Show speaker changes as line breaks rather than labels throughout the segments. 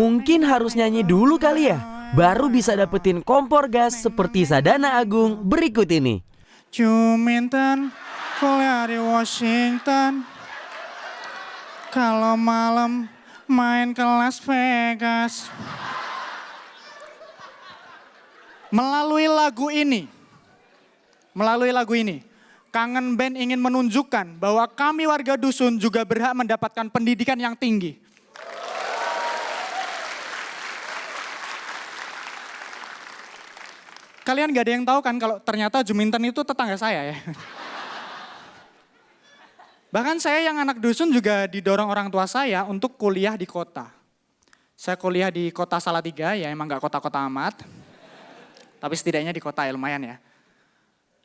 Mungkin harus nyanyi dulu kali ya, baru bisa dapetin kompor gas seperti Sadana Agung berikut ini.
Juminten kuliah di Washington, kalau malam main ke Las Vegas. Melalui lagu ini, Kangen Band ingin menunjukkan bahwa kami warga dusun juga berhak mendapatkan pendidikan yang tinggi. Kalian gak ada yang tahu kan kalau ternyata Juminten itu tetangga saya ya. Bahkan saya yang anak dusun juga didorong orang tua saya untuk kuliah di kota. Saya kuliah di kota Salatiga, ya emang gak kota-kota amat. Tapi setidaknya di kota ya lumayan ya.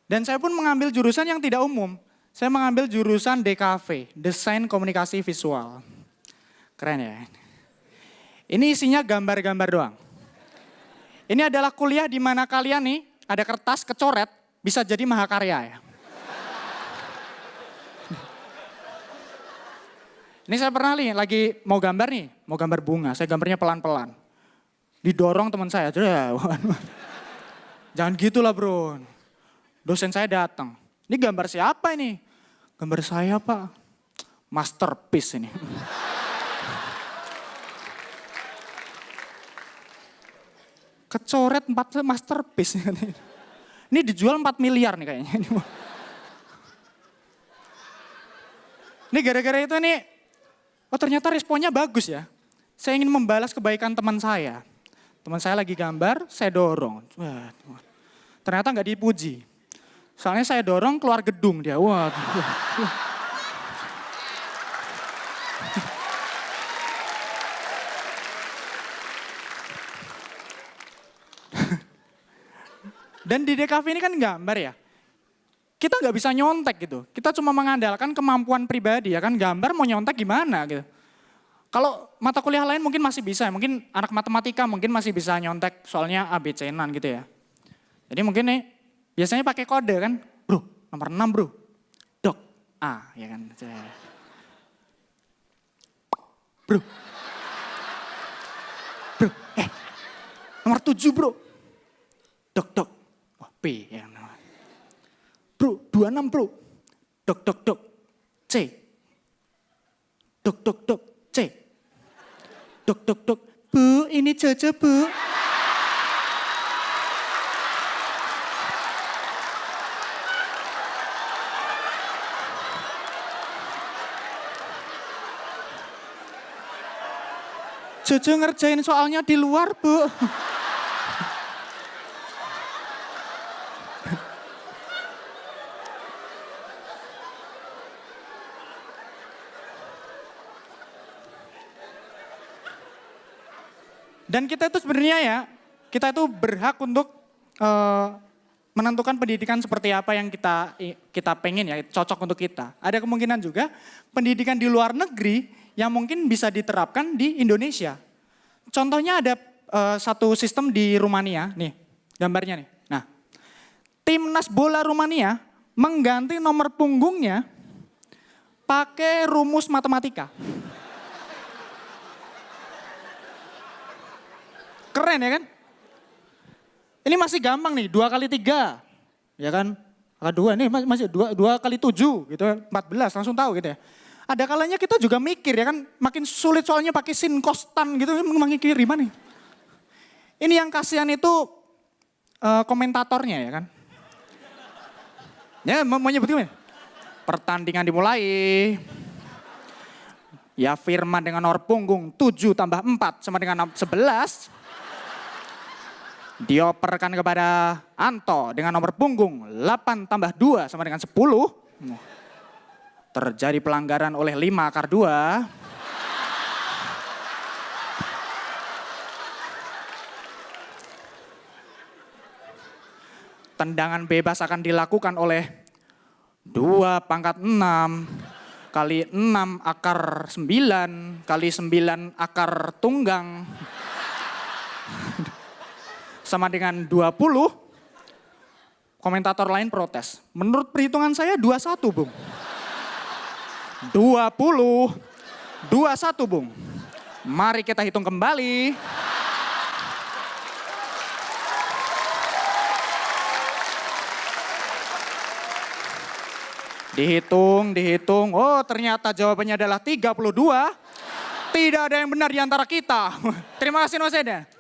Dan saya pun mengambil jurusan yang tidak umum. Saya mengambil jurusan DKV, Desain Komunikasi Visual. Keren ya. Ini isinya gambar-gambar doang. Ini adalah kuliah di mana kalian nih ada kertas kecoret bisa jadi mahakarya ya. Ini saya pernah nih lagi mau gambar bunga, saya gambarnya pelan-pelan. Didorong teman saya, jangan gitulah bro. Dosen saya datang, ini gambar siapa ini? Gambar saya pak, masterpiece ini. Kecoret 4 masterpiece. Ini dijual 4 miliar nih kayaknya. Ini gara-gara itu nih, oh ternyata responnya bagus ya. Saya ingin membalas kebaikan teman saya. Teman saya lagi gambar, saya dorong. Wah, ternyata nggak dipuji. Soalnya saya dorong keluar gedung dia. Wah. Dan di DKV ini kan gambar ya. Kita nggak bisa nyontek gitu. Kita cuma mengandalkan kemampuan pribadi ya kan. Gambar mau nyontek gimana gitu. Kalau mata kuliah lain mungkin masih bisa. Mungkin anak matematika mungkin masih bisa nyontek soalnya ABC-nan gitu ya. Jadi mungkin nih biasanya pakai kode kan. Bro, nomor 6 bro. Dok, A ya kan. Bro. Bro, nomor 7 bro. Dok. Wah, P ya. Bro, 26 bro. Dok. C. Dok. C. Dok. Bu, ini Jojo bu. Jojo ngerjain soalnya di luar bu. Dan kita itu sebenarnya ya, kita itu berhak untuk menentukan pendidikan seperti apa yang kita pengen ya, cocok untuk kita. Ada kemungkinan juga pendidikan di luar negeri yang mungkin bisa diterapkan di Indonesia. Contohnya ada satu sistem di Rumania, nih gambarnya nih. Nah, timnas bola Rumania mengganti nomor punggungnya pakai rumus matematika. Keren ya kan? Ini masih gampang nih, 2 kali 3. Ya kan? Dua nih masih 2 kali 7 gitu, 14 langsung tahu gitu ya. Ada kalanya kita juga mikir ya kan, makin sulit soalnya pakai sin cos tan gitu, mikir gimana nih. Ini yang kasihan itu komentatornya ya kan. Ya mau nyebut gimana? Pertandingan dimulai. Ya Firman dengan nomor punggung 7 tambah 4 sama dengan 11. Dioperkan kepada Anto dengan nomor punggung 8 tambah 2 sama dengan 10. Terjadi pelanggaran oleh 5 akar 2. Tendangan bebas akan dilakukan oleh 2 pangkat 6 kali 6 akar 9 kali 9 akar tunggang. Sama dengan 20, komentator lain protes. Menurut perhitungan saya 21 bung. 20, 21 bung. Mari kita hitung kembali. Dihitung. Oh, ternyata jawabannya adalah 32. Tidak ada yang benar di antara kita. Terima kasih Noseda.